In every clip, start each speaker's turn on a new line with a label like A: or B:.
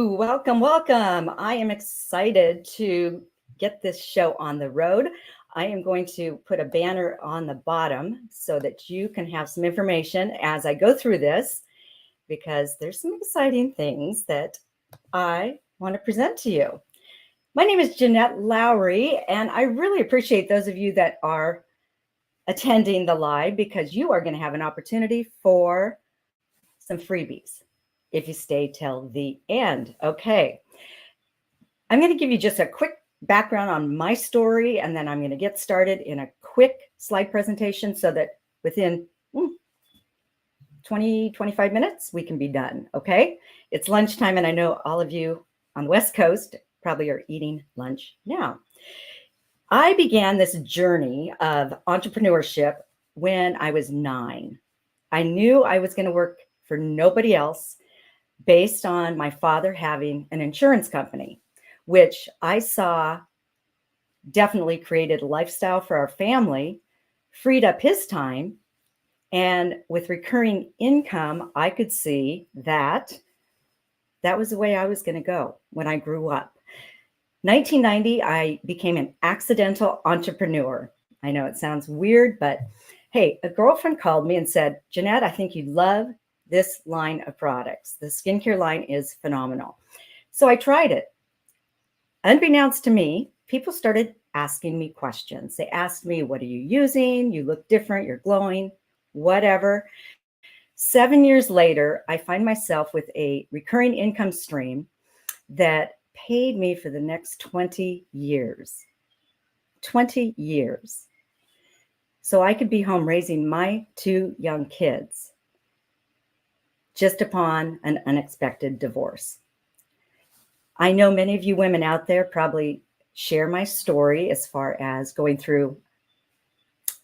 A: Welcome, welcome. I am excited to get this show on the road. I am going to put a banner on the bottom so that you can have some information as I go through this, because there's some exciting things that I want to present to you. My name is Jeanette Lowry, and I really appreciate those of you that are attending the live, because you are going to have an opportunity for some freebies if you stay till the end. Okay. I'm going to give you just a quick background on my story, and then I'm going to get started in a quick slide presentation so that within 20, 25 minutes, we can be done. Okay. It's lunchtime, and I know all of you on the West Coast probably are eating lunch now. I began this journey of entrepreneurship when I was 9. I knew I was going to work for nobody else, based on my father having an insurance company, which I saw definitely created a lifestyle for our family, freed up his time, and with recurring income, I could see that that was the way I was going to go when I grew up. 1990, I became an accidental entrepreneur. I know it sounds weird, but hey, a girlfriend called me and said, Jeanette, I think you'd love this line of products. The skincare line is phenomenal. So I tried it. Unbeknownst to me, people started asking me questions. They asked me, what are you using? You look different, you're glowing, whatever. 7 years later, I find myself with a recurring income stream that paid me for the next 20 years. 20 years. So I could be home raising my 2 young kids just upon an unexpected divorce. I know many of you women out there probably share my story as far as going through,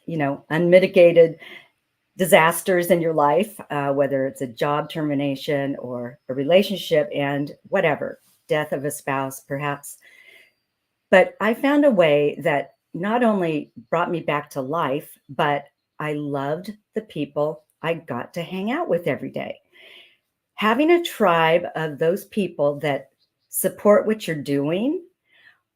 A: unmitigated disasters in your life, whether it's a job termination or a relationship and whatever, death of a spouse, perhaps. But I found a way that not only brought me back to life, but I loved the people I got to hang out with every day. Having a tribe of those people that support what you're doing,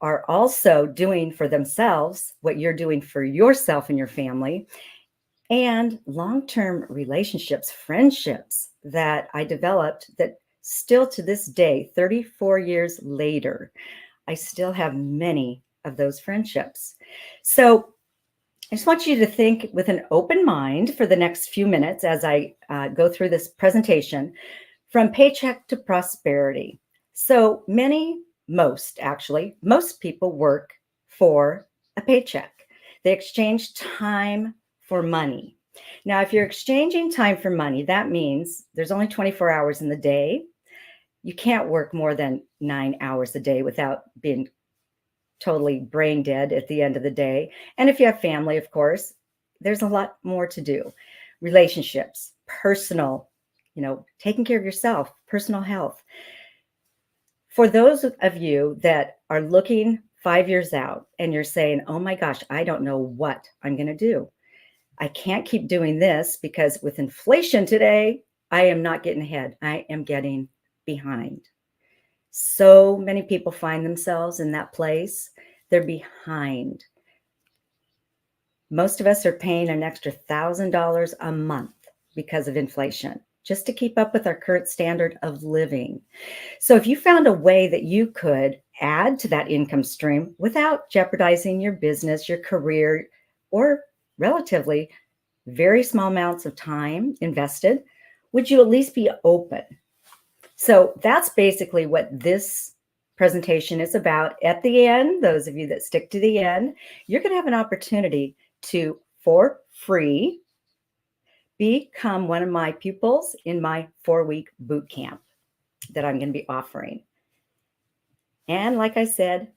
A: are also doing for themselves what you're doing for yourself and your family, and long-term relationships, friendships that I developed that still to this day, 34 years later, I still have many of those friendships. So I just want you to think with an open mind for the next few minutes as I go through this presentation, from paycheck to prosperity. So most people work for a paycheck. They exchange time for money. Now, if you're exchanging time for money, that means there's only 24 hours in the day. You can't work more than 9 hours a day without being totally brain dead at the end of the day. And if you have family, of course, there's a lot more to do. Relationships, personal, taking care of yourself, personal health. For those of you that are looking 5 years out and you're saying, oh my gosh, I don't know what I'm going to do. I can't keep doing this because with inflation today, I am not getting ahead. I am getting behind. So many people find themselves in that place. They're behind. Most of us are paying an extra $1,000 a month because of inflation, just to keep up with our current standard of living. So if you found a way that you could add to that income stream without jeopardizing your business, your career, or relatively very small amounts of time invested, would you at least be open? So that's basically what this presentation is about. At the end, those of you that stick to the end, you're going to have an opportunity to, for free, become one of my pupils in my 4-week boot camp that I'm going to be offering. And like I said,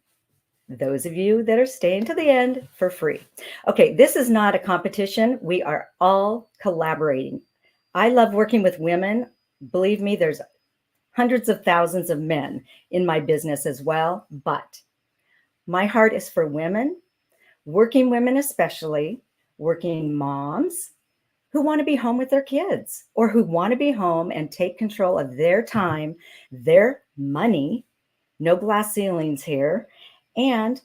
A: those of you that are staying to the end, for free. Okay, this is not a competition. We are all collaborating. I love working with women. Believe me, there's hundreds of thousands of men in my business as well, but my heart is for women, working women especially, working moms who want to be home with their kids, or who want to be home and take control of their time, their money, no glass ceilings here, and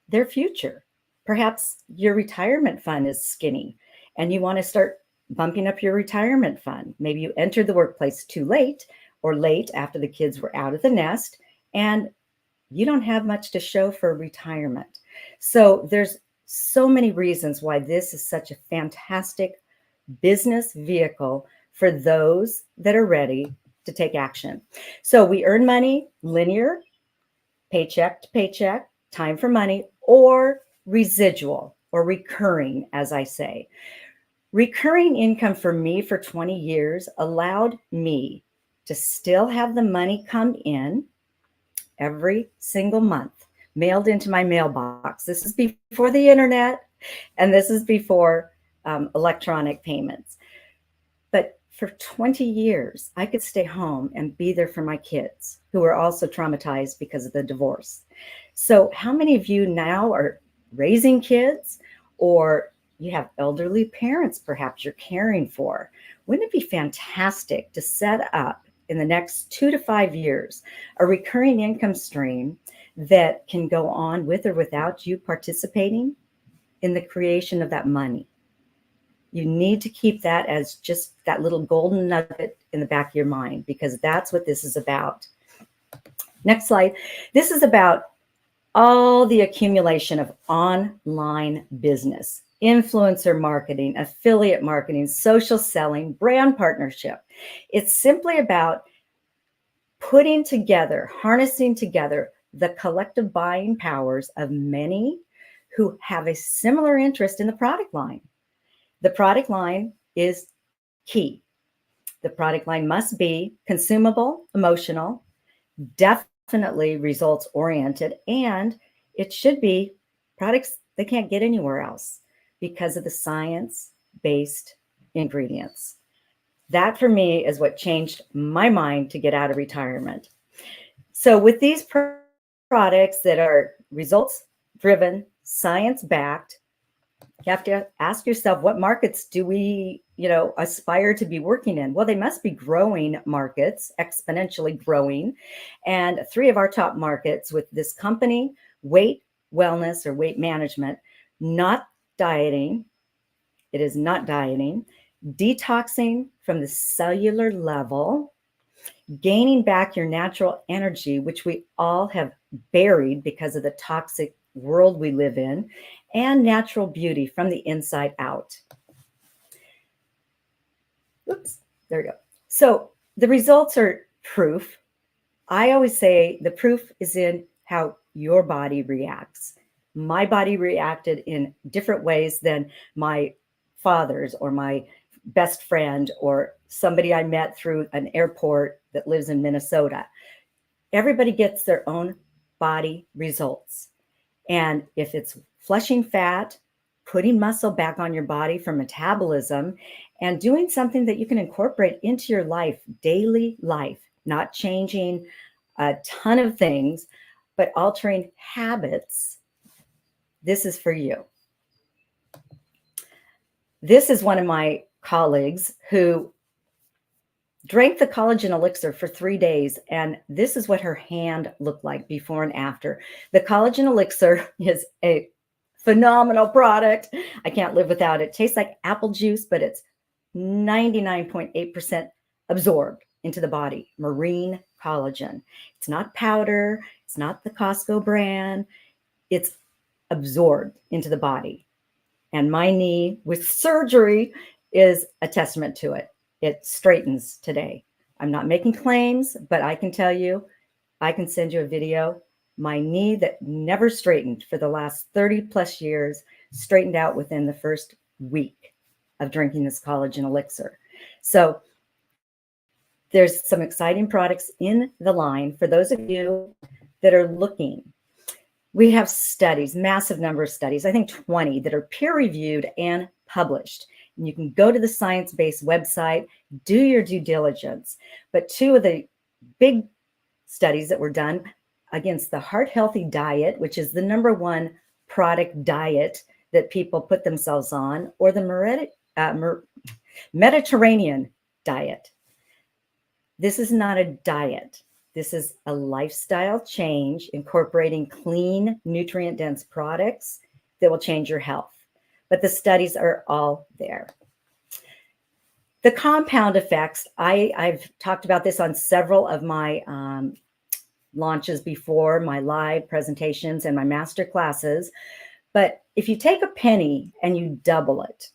A: their future. Perhaps your retirement fund is skinny and you want to start bumping up your retirement fund. Maybe you entered the workplace too late or late after the kids were out of the nest and you don't have much to show for retirement. So there's so many reasons why this is such a fantastic business vehicle for those that are ready to take action. So we earn money linear, paycheck to paycheck, time for money, or residual or recurring, as I say. Recurring income for me for 20 years allowed me to still have the money come in every single month, mailed into my mailbox. This is before the internet, and this is before electronic payments. But for 20 years, I could stay home and be there for my kids who were also traumatized because of the divorce. So how many of you now are raising kids, or you have elderly parents perhaps you're caring for? Wouldn't it be fantastic to set up in the next 2 to 5 years a recurring income stream that can go on with or without you participating in the creation of that money? You need to keep that as just that little golden nugget in the back of your mind, because that's what this is about. Next slide. This is about all the accumulation of online business, influencer marketing, affiliate marketing, social selling, brand partnership. It's simply about putting together, harnessing together the collective buying powers of many who have a similar interest in the product line. The product line is key. The product line must be consumable, emotional, definitely results oriented, and it should be products they can't get anywhere else because of the science-based ingredients. That for me is what changed my mind to get out of retirement. So with these products that are results driven, science backed, you have to ask yourself, what markets do we, aspire to be working in? Well, they must be growing markets, exponentially growing. And 3 of our top markets with this company, weight wellness or weight management, not dieting. It is not dieting, detoxing from the cellular level, gaining back your natural energy, which we all have buried because of the toxic world we live in, and natural beauty from the inside out. Oops, there we go. So the results are proof. I always say the proof is in how your body reacts. My body reacted in different ways than my father's or my best friend or somebody I met through an airport that lives in Minnesota. Everybody gets their own body results. And if it's flushing fat, putting muscle back on your body for metabolism, and doing something that you can incorporate into your life, daily life, not changing a ton of things, but altering habits, this is for you. This is one of my colleagues who drank the collagen elixir for 3 days, and this is what her hand looked like before and after. The collagen elixir is a phenomenal product. I can't live without it. Tastes like apple juice, but it's 99.8% absorbed into the body. Marine collagen. It's not powder. It's not the Costco brand. It's absorbed into the body. And my knee with surgery is a testament to it. It straightens today. I'm not making claims, but I can tell you, I can send you a video. My knee that never straightened for the last 30 plus years straightened out within the first week of drinking this collagen elixir. So there's some exciting products in the line for those of you that are looking. We have studies, massive number of studies, I think 20 that are peer reviewed and published. And you can go to the science-based website, do your due diligence. But 2 of the big studies that were done against the heart healthy diet, which is the #1 product diet that people put themselves on, or the Mediterranean diet. This is not a diet. This is a lifestyle change incorporating clean, nutrient-dense products that will change your health. But the studies are all there. The compound effects, I've talked about this on several of my launches before, my live presentations and my master classes. But if you take a penny and you double it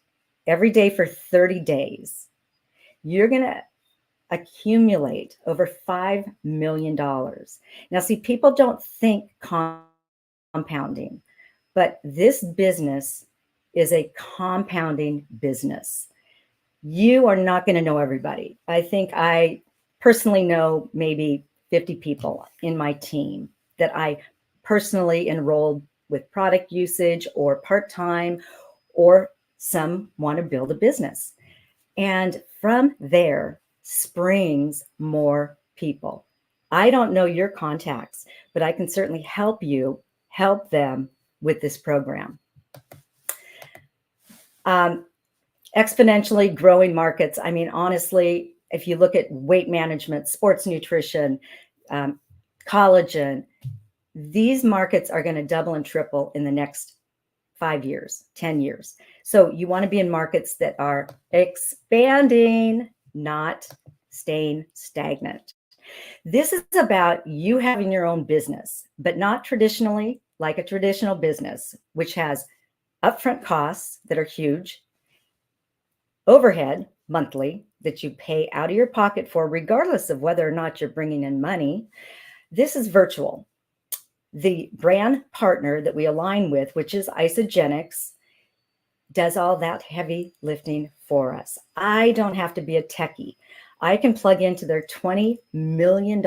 A: every day for 30 days, you're going to accumulate over $5 million. Now, see, people don't think compounding, but this business is a compounding business. You are not going to know everybody. I think I personally know maybe 50 people in my team that I personally enrolled with product usage or part-time, or some want to build a business. And from there springs more people. I don't know your contacts, but I can certainly help you help them with this program. Exponentially growing markets. I mean, honestly, if you look at weight management, sports nutrition, collagen, these markets are going to double and triple in the next 5 years, 10 years. So you want to be in markets that are expanding, not staying stagnant. This is about you having your own business, but not traditionally like a traditional business, which has upfront costs that are huge, overhead monthly that you pay out of your pocket for, regardless of whether or not you're bringing in money. This is virtual. The brand partner that we align with, which is Isagenix, does all that heavy lifting for us. I don't have to be a techie. I can plug into their $20 million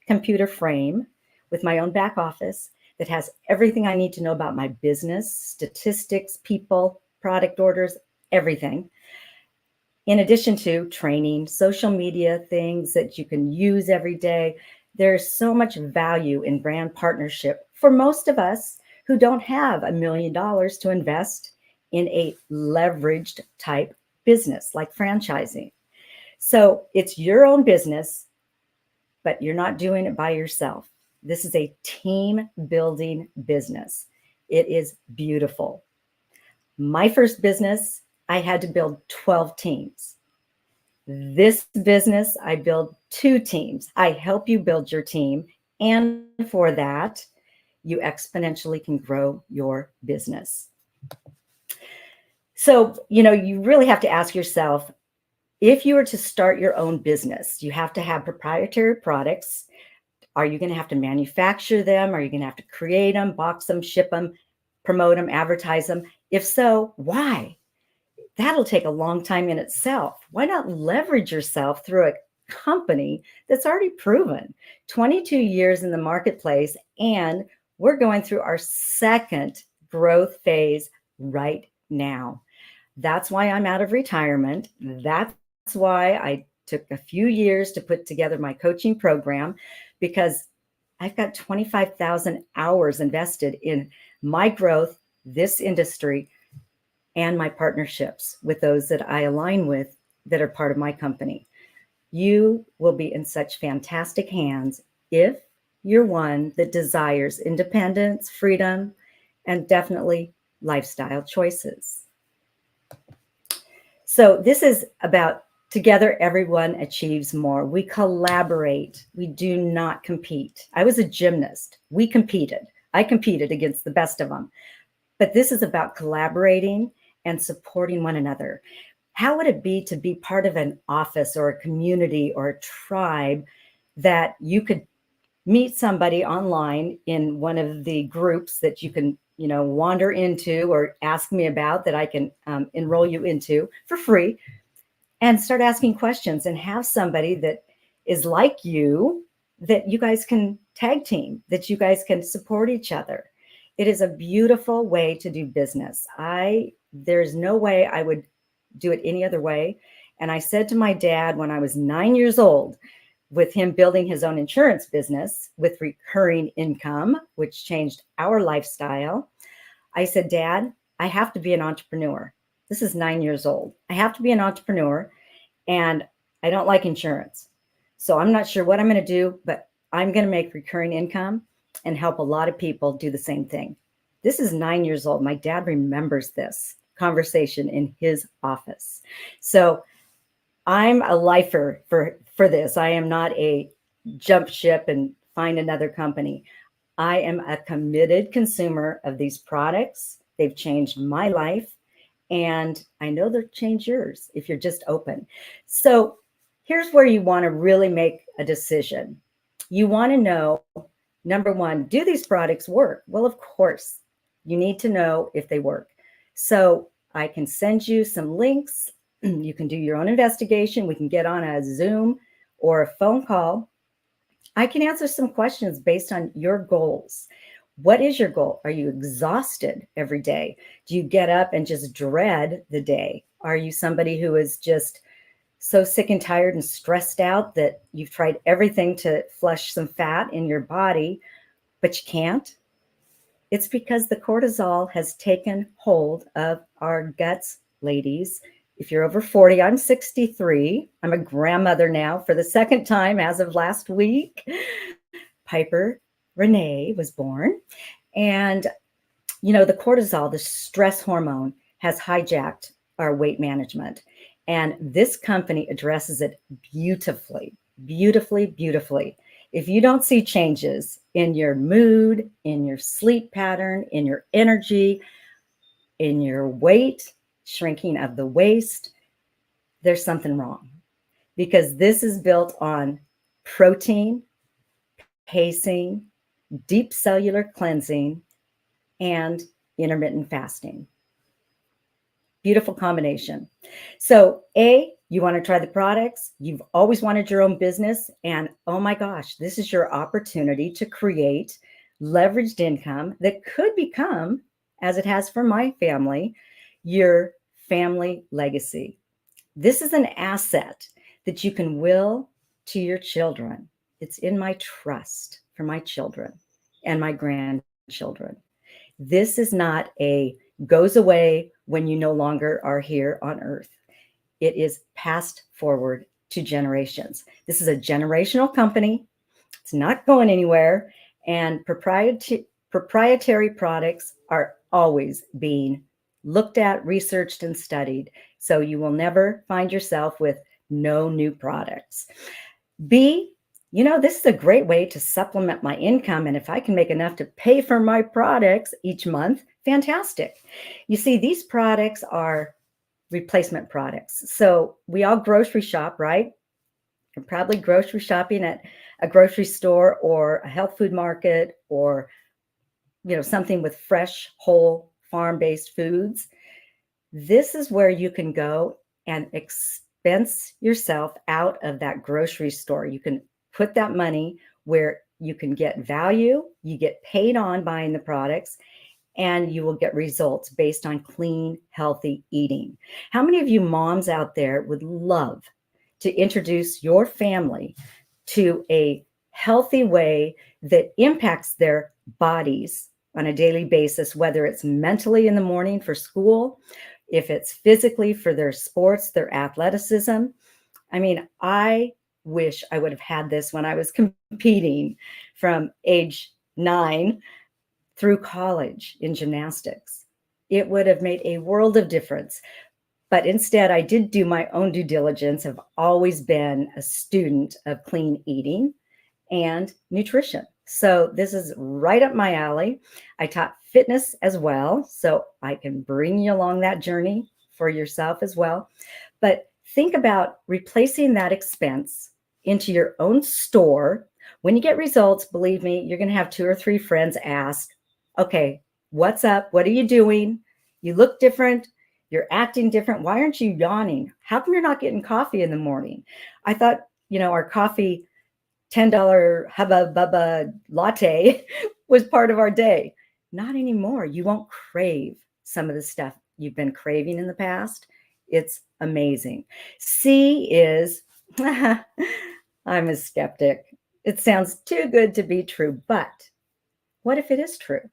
A: computer frame with my own back office that has everything I need to know about my business, statistics, people, product orders, everything. In addition to training, social media things that you can use every day. There's so much value in brand partnership for most of us who don't have $1 million to invest in a leveraged type business like franchising. So it's your own business, but you're not doing it by yourself. This is a team building business. It is beautiful. My first business, I had to build 12 teams. This business, I build 2 teams. I help you build your team. And for that, you exponentially can grow your business. So, you really have to ask yourself, if you were to start your own business, you have to have proprietary products. Are you going to have to manufacture them? Are you going to have to create them, box them, ship them, promote them, advertise them? If so, why? That'll take a long time in itself. Why not leverage yourself through a company that's already proven 22 years in the marketplace, and we're going through our second growth phase right now. That's why I'm out of retirement. That's why I took a few years to put together my coaching program, because I've got 25,000 hours invested in my growth, this industry, and my partnerships with those that I align with that are part of my company. You will be in such fantastic hands if you're one that desires independence, freedom, and definitely lifestyle choices. So this is about together, everyone achieves more. We collaborate. We do not compete. I was a gymnast. We competed. I competed against the best of them. But this is about collaborating and supporting one another. How would it be to be part of an office or a community or a tribe that you could meet somebody online in one of the groups that you can, wander into or ask me about, that I can enroll you into for free, and start asking questions and have somebody that is like you, that you guys can tag team, that you guys can support each other. It is a beautiful way to do business. There's no way I would do it any other way. And I said to my dad when I was 9 years old, with him building his own insurance business with recurring income, which changed our lifestyle, I said, Dad, I have to be an entrepreneur. This is 9 years old. I have to be an entrepreneur, and I don't like insurance. So I'm not sure what I'm going to do, but I'm going to make recurring income and help a lot of people do the same thing. This is 9 years old. My dad remembers this conversation in his office. So I'm a lifer for this. I am not a jump ship and find another company. I am a committed consumer of these products. They've changed my life, and I know they'll change yours if you're just open. So here's where you want to really make a decision. You want to know, number one, do these products work? Well, of course, you need to know if they work. So I can send you some links. You can do your own investigation. We can get on a Zoom or a phone call. I can answer some questions based on your goals. What is your goal? Are you exhausted every day? Do you get up and just dread the day? Are you somebody who is just so sick and tired and stressed out that you've tried everything to flush some fat in your body, but you can't? It's because the cortisol has taken hold of our guts, ladies. If you're over 40, I'm 63. I'm a grandmother now for the second time as of last week. Piper Renee was born. And, the cortisol, the stress hormone, has hijacked our weight management. And this company addresses it beautifully, beautifully, beautifully. If you don't see changes in your mood, in your sleep pattern, in your energy, in your weight, shrinking of the waist, there's something wrong, because this is built on protein, pacing, deep cellular cleansing, and intermittent fasting. Beautiful combination. So, you want to try the products. You've always wanted your own business. And oh my gosh, this is your opportunity to create leveraged income that could become, as it has for my family, your family legacy. This is an asset that you can will to your children. It's in my trust for my children and my grandchildren. This is not a goes away when you no longer are here on earth. It is passed forward to generations. This is a generational company. It's not going anywhere. And proprietary products are always being looked at, researched, and studied. So you will never find yourself with no new products. B, this is a great way to supplement my income. And if I can make enough to pay for my products each month, fantastic. You see, these products are replacement products. So we all grocery shop, right? You're probably grocery shopping at a grocery store or a health food market, or something with fresh, whole, farm-based foods. This is where you can go and expense yourself out of that grocery store. You can put that money where you can get value, you get paid on buying the products, and you will get results based on clean, healthy eating. How many of you moms out there would love to introduce your family to a healthy way that impacts their bodies on a daily basis, whether it's mentally in the morning for school, if it's physically for their sports, their athleticism? I mean, I wish I would have had this when I was competing from age 9 through college in gymnastics. It would have made a world of difference. But instead, I did do my own due diligence. I've always been a student of clean eating and nutrition. So this is right up my alley. I taught fitness as well, so I can bring you along that journey for yourself as well. But think about replacing that expense into your own store. When you get results, believe me, you're going to have 2 or 3 friends ask, okay, what's up? What are you doing? You look different. You're acting different. Why aren't you yawning? How come you're not getting coffee in the morning? I thought, our coffee $10 Hubba Bubba latte was part of our day. Not anymore. You won't crave some of the stuff you've been craving in the past. It's amazing. C is, I'm a skeptic. It sounds too good to be true, but what if it is true?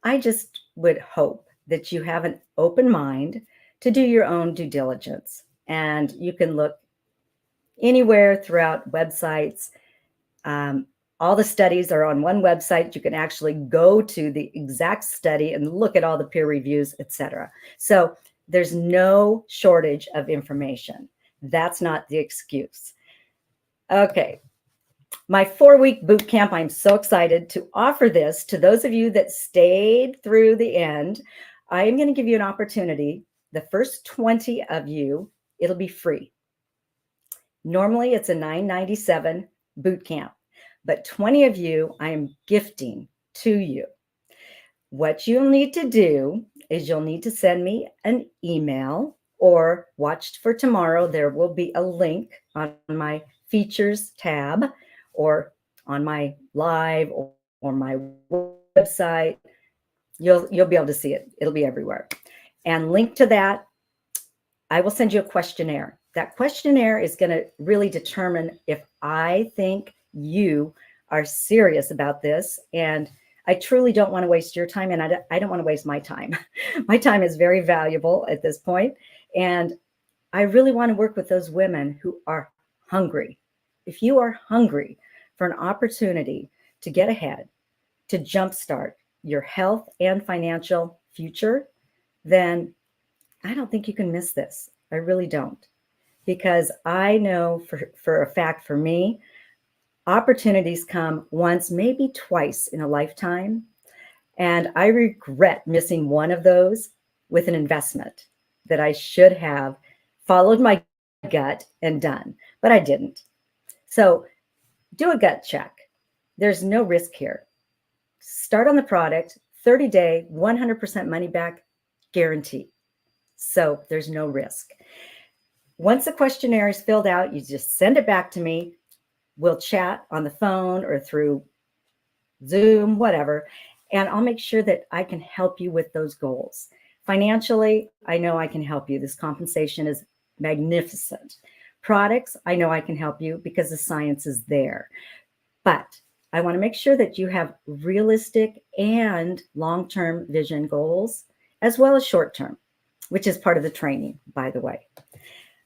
A: I just would hope that you have an open mind to do your own due diligence, and you can look anywhere throughout websites. All the studies are on one website. You can actually go to the exact study and look at all the peer reviews, etc. So there's no shortage of information. That's not the excuse. Okay. My 4-week boot camp, I'm so excited to offer this to those of you that stayed through the end. I am going to give you an opportunity. The first 20 of you, it'll be free. Normally it's a $9.97 boot camp, but 20 of you I am gifting to you. What you'll need to do is you'll need to send me an email or watch for tomorrow. There will be a link on my features tab or on my live or my website. You'll be able to see it. It'll be everywhere. And link to that, I will send you a questionnaire. That questionnaire is going to really determine if I think you are serious about this. And I truly don't want to waste your time, and I don't want to waste my time. My time is very valuable at this point, and I really want to work with those women who are hungry. If you are hungry for an opportunity to get ahead, to jumpstart your health and financial future, then I don't think you can miss this. I really don't. Because I know for a fact, for me, opportunities come once, maybe twice in a lifetime. And I regret missing one of those with an investment that I should have followed my gut and done, but I didn't. So do a gut check. There's no risk here. Start on the product, 30-day, 100% money back guarantee. So there's no risk. Once the questionnaire is filled out, you just send it back to me. We'll chat on the phone or through Zoom, whatever, and I'll make sure that I can help you with those goals. Financially, I know I can help you. This compensation is magnificent. Products, I know I can help you because the science is there. But I want to make sure that you have realistic and long-term vision goals, as well as short-term, which is part of the training, by the way.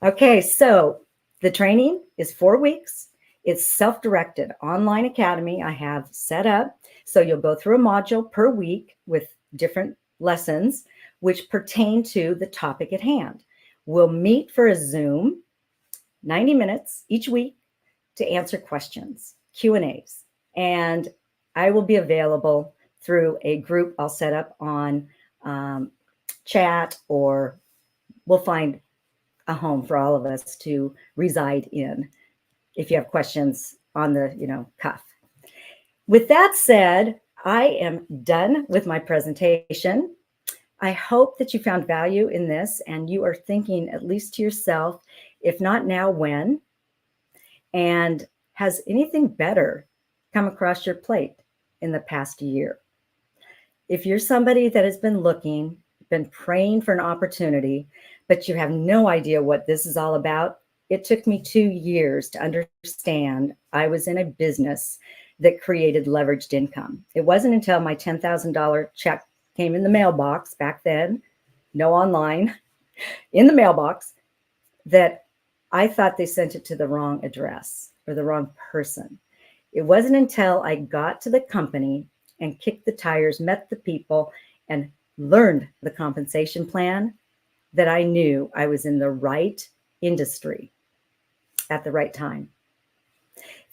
A: Okay, so the training is 4 weeks. It's self-directed online academy I have set up. So you'll go through a module per week with different lessons which pertain to the topic at hand. We'll meet for a Zoom, 90 minutes each week to answer questions, Q&As. And I will be available through a group I'll set up on chat, or we'll find a home for all of us to reside in if you have questions on the cuff. With that said, I am done with my presentation. I hope that you found value in this and you are thinking at least to yourself, if not now, when? And has anything better come across your plate in the past year? If you're somebody that has been looking, been praying for an opportunity, but you have no idea what this is all about, it took me 2 years to understand I was in a business that created leveraged income. It wasn't until my $10,000 check came in the mailbox back then, no online, in the mailbox, that I thought they sent it to the wrong address or the wrong person. It wasn't until I got to the company and kicked the tires, met the people, and learned the compensation plan that I knew I was in the right industry at the right time.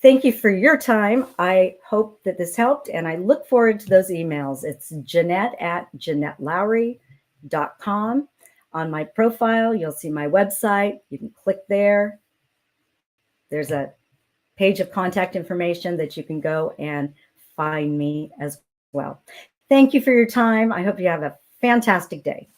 A: Thank you for your time. I hope that this helped, and I look forward to those emails. It's Jeanette@JeanetteLowry.com. On my profile, you'll see my website. You can click there. There's a page of contact information that you can go and find me as well. Thank you for your time. I hope you have a fantastic day.